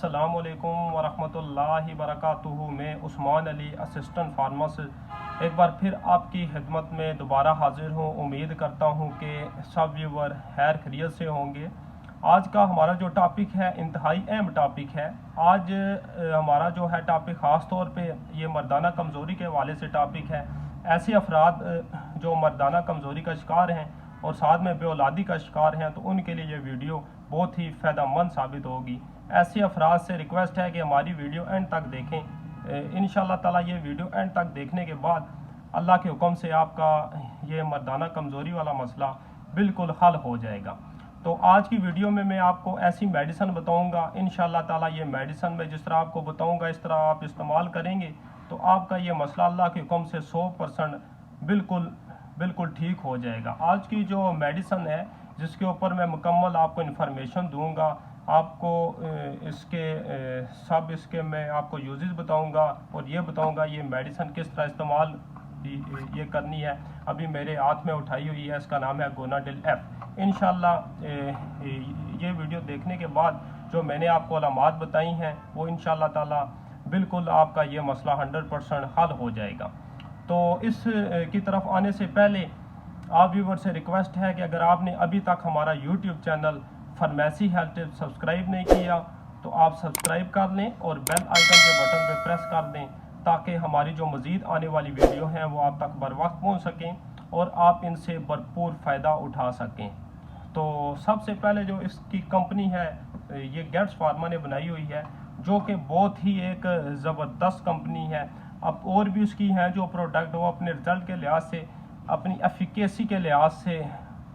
अस्सलामुअलैकुम वरहमतुल्लाहि वबरकातुहू। मैं उस्मान अली असिस्टेंट फार्मासिस्ट एक बार फिर आपकी खिदमत में दोबारा हाजिर हूँ। उम्मीद करता हूँ कि सब व्यूवर खैर खैरियत से होंगे। आज का हमारा जो टॉपिक है इंतहाई अहम टॉपिक है। आज हमारा जो है टॉपिक ख़ास तौर पे ये मर्दाना कमज़ोरी के हवाले से टॉपिक है। ऐसे अफराद जो मर्दाना कमज़ोरी का शिकार हैं और साथ में बेऔलादी का शिकार हैं, तो उनके लिए ये वीडियो बहुत ही फ़ायदेमंद साबित होगी। ऐसे अफराद से रिक्वेस्ट है कि हमारी वीडियो एंड तक देखें। इंशाअल्लाह ताला ये वीडियो एंड तक देखने के बाद अल्लाह के हुक्म से आपका ये मर्दाना कमज़ोरी वाला मसला बिल्कुल हल हो जाएगा। तो आज की वीडियो में मैं आपको ऐसी मेडिसन बताऊंगा। इंशाअल्लाह ताला ये मेडिसन मैं जिस तरह आपको बताऊंगा इस तरह आप इस्तेमाल करेंगे तो आपका ये मसला अल्लाह के हुक्म से 100% बिल्कुल ठीक हो जाएगा। आज की जो मेडिसन है जिसके ऊपर मैं मुकम्मल आपको इन्फॉर्मेशन दूंगा, आपको इसके मैं आपको यूजेस बताऊंगा और ये बताऊंगा ये मेडिसन किस तरह इस्तेमाल ये करनी है। अभी मेरे हाथ में उठाई हुई है, इसका नाम है गोनाडिल एफ। इंशाल्लाह ये वीडियो देखने के बाद जो मैंने आपको अलामात बताई हैं वो इंशाल्लाह ताला बिल्कुल आपका ये मसला 100% हल हो जाएगा। तो इस की तरफ आने से पहले आप व्यूवर से रिक्वेस्ट है कि अगर आपने अभी तक हमारा YouTube channel pharmacy health tips subscribe नहीं किया तो आप सब्सक्राइब कर लें और बेल आइकन के बटन पर प्रेस कर दें ताकि हमारी जो मज़ीद आने वाली वीडियो हैं वो आप तक बर वक्त पहुँच सकें और आप इनसे भरपूर फ़ायदा उठा सकें। तो सबसे पहले जो इसकी कंपनी है ये गेट्स फार्मा ने बनाई हुई है, जो कि बहुत ही एक ज़बरदस्त कंपनी है। अब और भी उसकी हैं जो प्रोडक्ट वो अपने रिज़ल्ट के लिहाज से, अपनी एफिकेसी के लिहाज से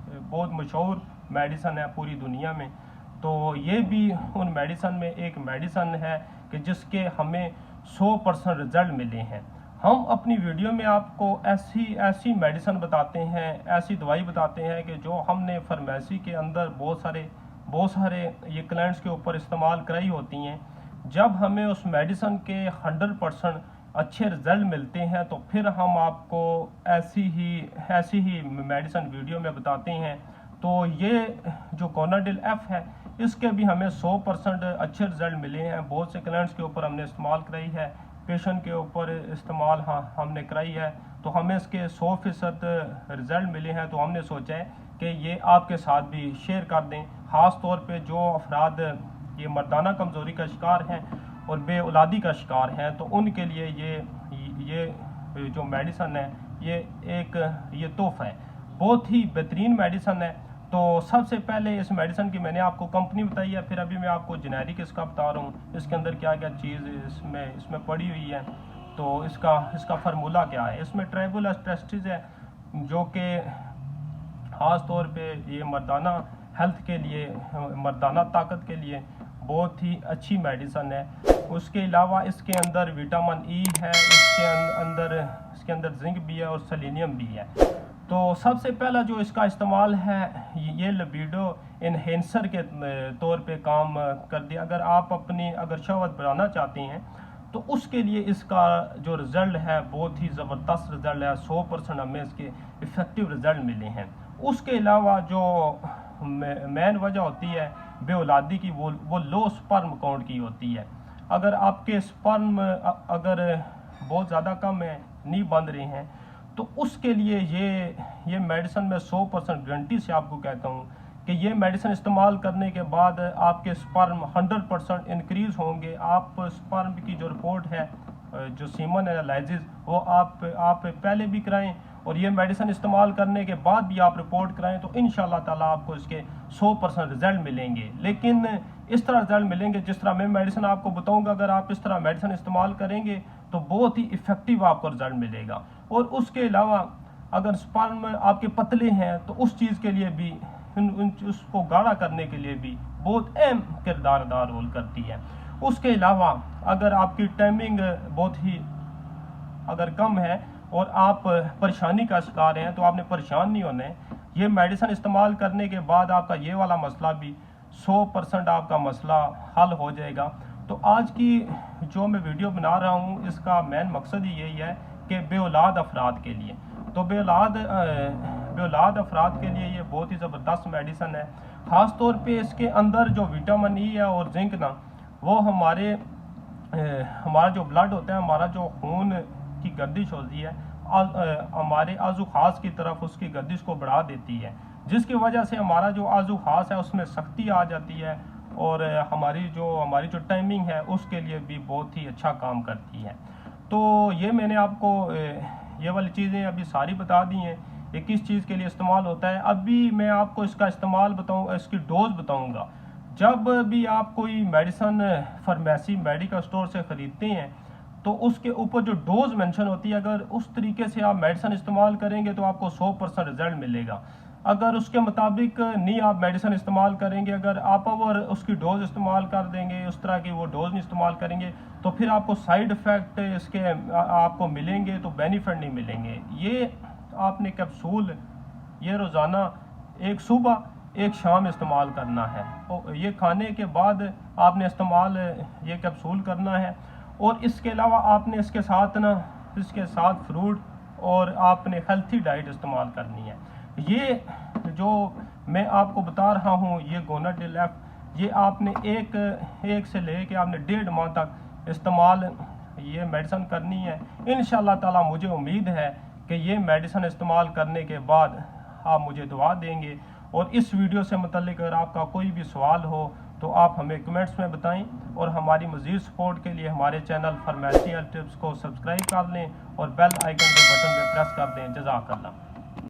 बहुत मशहूर मेडिसन है पूरी दुनिया में। तो ये भी उन मेडिसन में एक मेडिसन है कि जिसके हमें 100% रिज़ल्ट मिले हैं। हम अपनी वीडियो में आपको ऐसी मेडिसन बताते हैं, ऐसी दवाई बताते हैं कि जो हमने फार्मेसी के अंदर बहुत सारे ये क्लाइंट्स के ऊपर इस्तेमाल कराई होती हैं। जब हमें उस मेडिसन के 100% अच्छे रिज़ल्ट मिलते हैं तो फिर हम आपको ऐसी ही मेडिसन वीडियो में बताते हैं। तो ये जो गोनाडिल एफ है इसके भी हमें 100% अच्छे रिज़ल्ट मिले हैं। बहुत से क्लाइंट्स के ऊपर हमने इस्तेमाल कराई है, पेशेंट के ऊपर इस्तेमाल हमने कराई है, तो हमें इसके 100% रिज़ल्ट मिले हैं। तो हमने सोचा है कि ये आपके साथ भी शेयर कर दें, ख़ास तौर पे जो अफराद ये मर्दाना कमज़ोरी का शिकार हैं और बेऔलादी का शिकार हैं, तो उनके लिए ये जो मेडिसन है ये तोहफ़ा है, बहुत ही बेहतरीन मेडिसन है। तो सबसे पहले इस मेडिसन की मैंने आपको कंपनी बताई है, फिर अभी मैं आपको जेनेरिक इसका बता रहा हूँ, इसके अंदर क्या क्या चीज़ इसमें पड़ी हुई है। तो इसका फार्मूला क्या है। इसमें ट्राइबुल एस्ट्रेस्टिस है जो कि ख़ास तौर पे ये मर्दाना हेल्थ के लिए, मर्दाना ताकत के लिए बहुत ही अच्छी मेडिसन है। उसके अलावा इसके अंदर विटामिन ई है, इसके अंदर जिंक भी है और सेलेनियम भी है। तो सबसे पहला जो इसका इस्तेमाल है ये लिबिडो इन्हेंसर के तौर पे काम कर दिया। अगर शहवत बढ़ाना चाहते हैं तो उसके लिए इसका जो रिज़ल्ट है बहुत ही ज़बरदस्त रिज़ल्ट है। 100% हमें इसके इफ़ेक्टिव रिज़ल्ट मिले हैं। उसके अलावा जो मेन वजह होती है बेऔलादी की वो लो स्पर्म काउंट की होती है। अगर आपके स्पर्म अगर बहुत ज़्यादा कम है, नहीं बन रहे हैं, तो उसके लिए ये मेडिसन में 100% गारंटी से आपको कहता हूँ कि ये मेडिसन इस्तेमाल करने के बाद आपके स्पर्म 100% इंक्रीज़ होंगे। आप स्पर्म की जो रिपोर्ट है, जो सीमन एनालिसिस, वो आप पहले भी कराएं और ये मेडिसन इस्तेमाल करने के बाद भी आप रिपोर्ट कराएं तो इंशाल्लाह ताला आपको इसके 100% रिज़ल्ट मिलेंगे। लेकिन इस तरह रिज़ल्ट मिलेंगे जिस तरह मैं मेडिसन आपको बताऊंगा। अगर आप इस तरह मेडिसन इस्तेमाल करेंगे तो बहुत ही इफ़ेक्टिव आपको रिज़ल्ट मिलेगा। और उसके अलावा अगर स्पर्म आपके पतले हैं तो उस चीज़ के लिए भी, उसको गाढ़ा करने के लिए भी बहुत अहम किरदार अदा रोल करती है। उसके अलावा अगर आपकी टाइमिंग बहुत ही अगर कम है और आप परेशानी का शिकार हैं तो आपने परेशान नहीं होना है। ये मेडिसन इस्तेमाल करने के बाद आपका ये वाला मसला भी 100% आपका मसला हल हो जाएगा। तो आज की जो मैं वीडियो बना रहा हूँ इसका मेन मकसद ही यही है कि बेऔलाद अफराद के लिए, तो बेऔलाद अफराद के लिए ये बहुत ही ज़बरदस्त मेडिसन है। ख़ास तौर पे इसके अंदर जो विटामिन ई है और जिंक ना, वो हमारा जो ब्लड होता है, हमारा जो खून की गर्दिश होती है, हमारे आजू खास की तरफ उसकी गर्दिश को बढ़ा देती है, जिसकी वजह से हमारा जो आजू खास है उसमें सख्ती आ जाती है और हमारी जो टाइमिंग है उसके लिए भी बहुत ही अच्छा काम करती है। तो ये मैंने आपको ये वाली चीज़ें अभी सारी बता दी हैं, ये किस चीज़ के लिए इस्तेमाल होता है। अभी मैं आपको इसका इस्तेमाल बताऊँ, इसकी डोज बताऊँगा। जब भी आप कोई मेडिसन फार्मेसी मेडिकल स्टोर से ख़रीदते हैं तो उसके ऊपर जो डोज मेंशन होती है, अगर उस तरीके से आप मेडिसिन इस्तेमाल करेंगे तो आपको 100% रिजल्ट मिलेगा। अगर उसके मुताबिक नहीं आप मेडिसिन इस्तेमाल करेंगे, अगर आप और उसकी डोज इस्तेमाल कर देंगे, उस तरह की वो डोज नहीं इस्तेमाल करेंगे, तो फिर आपको साइड इफ़ेक्ट इसके आपको मिलेंगे तो बेनिफिट नहीं मिलेंगे। ये आपने कैप्सूल ये रोज़ाना एक सुबह एक शाम इस्तेमाल करना है, और ये खाने के बाद आपने इस्तेमाल ये कैप्सूल करना है। और इसके अलावा आपने इसके साथ फ्रूट और आपने हेल्थी डाइट इस्तेमाल करनी है। ये जो मैं आपको बता रहा हूँ, ये गोनाडिल एफ, ये आपने एक से लेके आपने 1.5 माह तक इस्तेमाल ये मेडिसिन करनी है। इंशाल्लाह ताला मुझे उम्मीद है कि ये मेडिसिन इस्तेमाल करने के बाद आप मुझे दुआ देंगे। और इस वीडियो से मुतल्लिक अगर आपका कोई भी सवाल हो तो आप हमें कमेंट्स में बताएं, और हमारी मज़ीद सपोर्ट के लिए हमारे चैनल फार्मेसी हेल्थ टिप्स को सब्सक्राइब कर लें और बेल आइकन के बटन पर प्रेस कर दें। जज़ाकल्लाह।